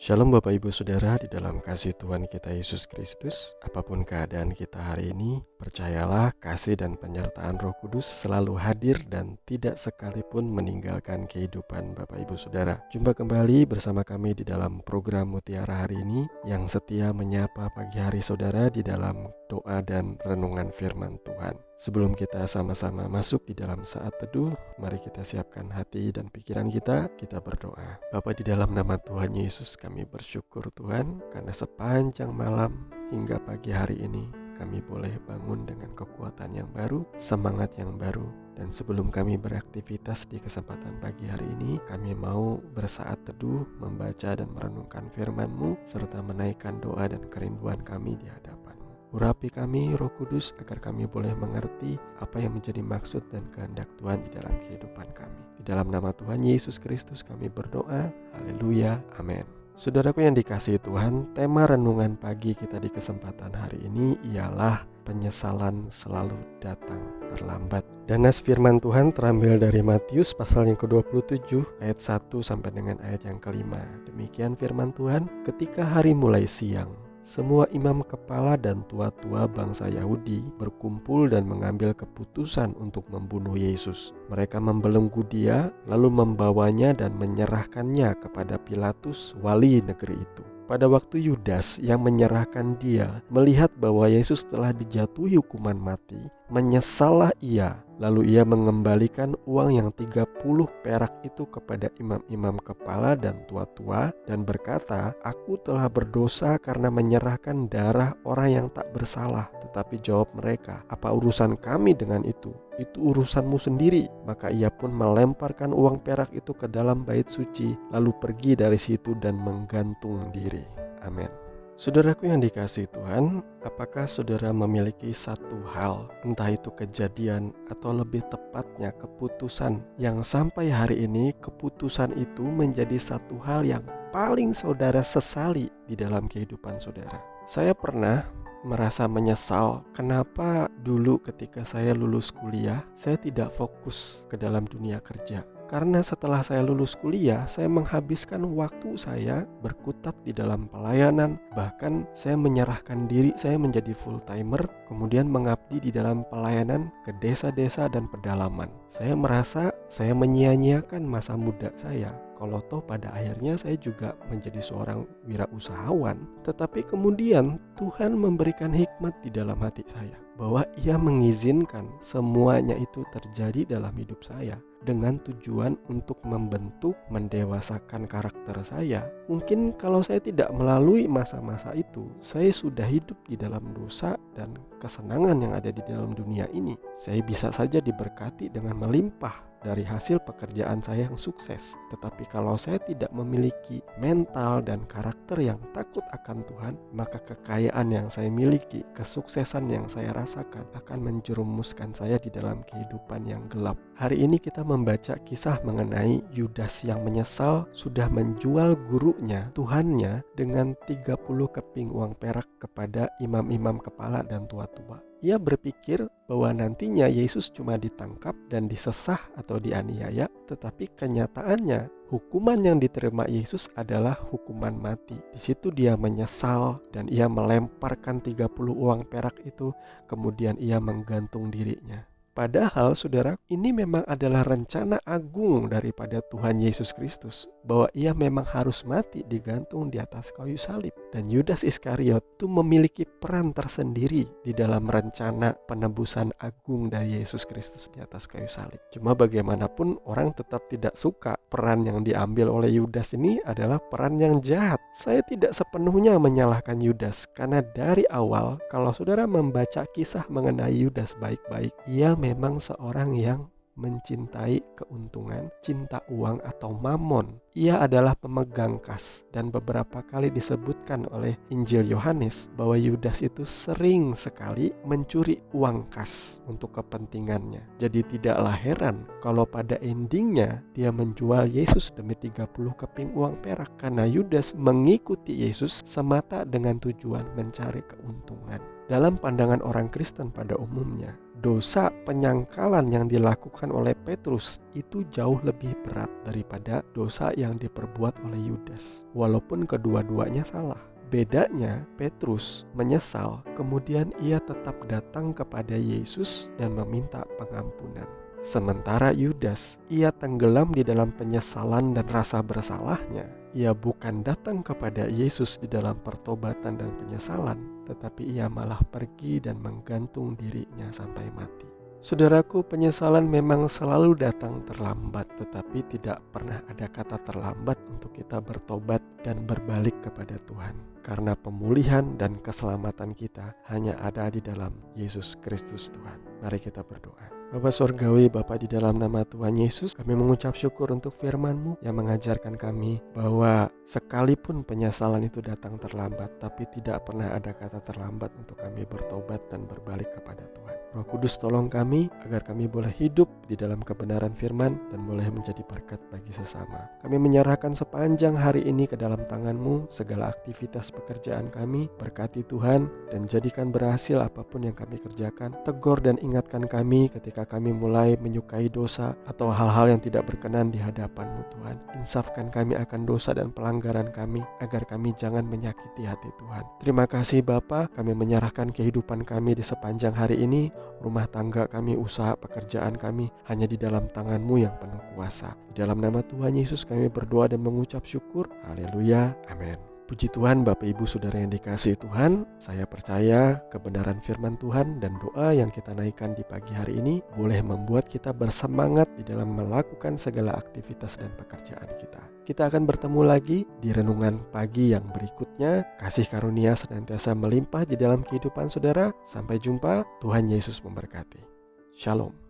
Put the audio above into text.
Shalom Bapak Ibu Saudara di dalam kasih Tuhan kita Yesus Kristus. Apapun keadaan kita hari ini, percayalah kasih dan penyertaan Roh Kudus selalu hadir dan tidak sekalipun meninggalkan kehidupan Bapak Ibu Saudara. Jumpa kembali bersama kami di dalam program Mutiara hari ini yang setia menyapa pagi hari saudara di dalam doa dan renungan firman Tuhan. Sebelum kita sama-sama masuk di dalam saat teduh, mari kita siapkan hati dan pikiran kita berdoa. Bapa, di dalam nama Tuhan Yesus kami bersyukur Tuhan, karena sepanjang malam hingga pagi hari ini kami boleh bangun dengan kekuatan yang baru, semangat yang baru. Dan sebelum kami beraktivitas di kesempatan pagi hari ini, kami mau bersaat teduh, membaca dan merenungkan firman-Mu, serta menaikkan doa dan kerinduan kami di hadapan-Mu. Urapi kami, Roh Kudus, agar kami boleh mengerti apa yang menjadi maksud dan kehendak Tuhan di dalam kehidupan kami. Di dalam nama Tuhan Yesus Kristus kami berdoa. Haleluya. Amin. Saudaraku yang dikasihi Tuhan, tema renungan pagi kita di kesempatan hari ini ialah penyesalan selalu datang terlambat. Dan nas firman Tuhan terambil dari Matius pasal yang ke-27 ayat 1 sampai dengan ayat yang ke-5. Demikian firman Tuhan, ketika hari mulai siang, semua imam kepala dan tua-tua bangsa Yahudi berkumpul dan mengambil keputusan untuk membunuh Yesus. Mereka membelenggu Dia, lalu membawanya dan menyerahkannya kepada Pilatus, wali negeri itu. Pada waktu Yudas yang menyerahkan Dia melihat bahwa Yesus telah dijatuhi hukuman mati, menyesallah ia. Lalu ia mengembalikan uang yang 30 perak itu kepada imam-imam kepala dan tua-tua dan berkata, "Aku telah berdosa karena menyerahkan darah orang yang tak bersalah." Tetapi jawab mereka, "Apa urusan kami dengan itu? Itu urusanmu sendiri." Maka ia pun melemparkan uang perak itu ke dalam bait suci, lalu pergi dari situ dan menggantung diri. Amin. Saudaraku yang dikasihi Tuhan, apakah saudara memiliki satu hal, entah itu kejadian atau lebih tepatnya keputusan, yang sampai hari ini keputusan itu menjadi satu hal yang paling saudara sesali di dalam kehidupan saudara? Saya pernah merasa menyesal kenapa dulu ketika saya lulus kuliah, saya tidak fokus ke dalam dunia kerja. Karena setelah saya lulus kuliah, saya menghabiskan waktu saya berkutat di dalam pelayanan. Bahkan saya menyerahkan diri saya menjadi full timer, kemudian mengabdi di dalam pelayanan ke desa-desa dan pedalaman. Saya merasa saya menyia-nyiakan masa muda saya. Kalau toh pada akhirnya saya juga menjadi seorang wirausahawan. Tetapi kemudian Tuhan memberikan hikmat di dalam hati saya, bahwa Ia mengizinkan semuanya itu terjadi dalam hidup saya dengan tujuan untuk membentuk, mendewasakan karakter saya. Mungkin kalau saya tidak melalui masa-masa itu, saya sudah hidup di dalam dosa dan kesenangan yang ada di dalam dunia ini. Saya bisa saja diberkati dengan melimpah dari hasil pekerjaan saya yang sukses. Tetapi kalau saya tidak memiliki mental dan karakter yang takut akan Tuhan, maka kekayaan yang saya miliki, kesuksesan yang saya rasakan akan menjerumuskan saya di dalam kehidupan yang gelap. Hari ini kita membaca kisah mengenai Yudas yang menyesal sudah menjual gurunya, Tuhannya, dengan 30 keping uang perak kepada imam-imam kepala dan tua-tua. Ia berpikir bahwa nantinya Yesus cuma ditangkap dan disesah atau dianiaya, tetapi kenyataannya hukuman yang diterima Yesus adalah hukuman mati. Di situ dia menyesal dan ia melemparkan 30 uang perak itu, kemudian ia menggantung dirinya. Padahal saudara, ini memang adalah rencana agung daripada Tuhan Yesus Kristus, bahwa Ia memang harus mati digantung di atas kayu salib. Dan Yudas Iskariot itu memiliki peran tersendiri di dalam rencana penebusan agung dari Yesus Kristus di atas kayu salib. Cuma bagaimanapun orang tetap tidak suka peran yang diambil oleh Yudas ini adalah peran yang jahat. Saya tidak sepenuhnya menyalahkan Yudas, karena dari awal kalau saudara membaca kisah mengenai Yudas baik-baik, ia memang seorang yang mencintai keuntungan, cinta uang atau mamon. Ia adalah pemegang kas, dan beberapa kali disebutkan oleh Injil Yohanes bahwa Yudas itu sering sekali mencuri uang kas untuk kepentingannya. Jadi tidaklah heran kalau pada endingnya dia menjual Yesus demi 30 keping uang perak, karena Yudas mengikuti Yesus semata dengan tujuan mencari keuntungan. Dalam pandangan orang Kristen pada umumnya, dosa penyangkalan yang dilakukan oleh Petrus itu jauh lebih berat daripada dosa yang diperbuat oleh Yudas, walaupun kedua-duanya salah. Bedanya, Petrus menyesal, kemudian ia tetap datang kepada Yesus dan meminta pengampunan. Sementara Yudas, ia tenggelam di dalam penyesalan dan rasa bersalahnya. Ia bukan datang kepada Yesus di dalam pertobatan dan penyesalan, tetapi ia malah pergi dan menggantung dirinya sampai mati. Saudaraku, penyesalan memang selalu datang terlambat, tetapi tidak pernah ada kata terlambat untuk kita bertobat dan berbalik kepada Tuhan. Karena pemulihan dan keselamatan kita hanya ada di dalam Yesus Kristus Tuhan. Mari kita berdoa. Bapa Surgawi, Bapa di dalam nama Tuhan Yesus, kami mengucap syukur untuk firman-Mu yang mengajarkan kami bahwa sekalipun penyesalan itu datang terlambat, tapi tidak pernah ada kata terlambat untuk kami bertobat dan berbalik kepada Tuhan. Roh Kudus, tolong kami agar kami boleh hidup di dalam kebenaran firman dan boleh menjadi berkat bagi sesama. Kami menyerahkan sepanjang hari ini ke dalam tangan-Mu segala aktivitas pekerjaan kami. Berkati Tuhan dan jadikan berhasil apapun yang kami kerjakan. Tegur dan ingatkan kami ketika kami mulai menyukai dosa atau hal-hal yang tidak berkenan di hadapan-Mu Tuhan. Insafkan kami akan dosa dan pelanggaran kami agar kami jangan menyakiti hati Tuhan. Terima kasih Bapa, kami menyerahkan kehidupan kami di sepanjang hari ini. Rumah tangga kami, usaha pekerjaan kami hanya di dalam tangan-Mu yang penuh kuasa. Di dalam nama Tuhan Yesus kami berdoa dan mengucap syukur. Haleluya, amin. Puji Tuhan, Bapak Ibu Saudara yang dikasihi Tuhan, saya percaya kebenaran firman Tuhan dan doa yang kita naikkan di pagi hari ini boleh membuat kita bersemangat di dalam melakukan segala aktivitas dan pekerjaan kita. Kita akan bertemu lagi di renungan pagi yang berikutnya. Kasih karunia senantiasa melimpah di dalam kehidupan saudara. Sampai jumpa, Tuhan Yesus memberkati. Shalom.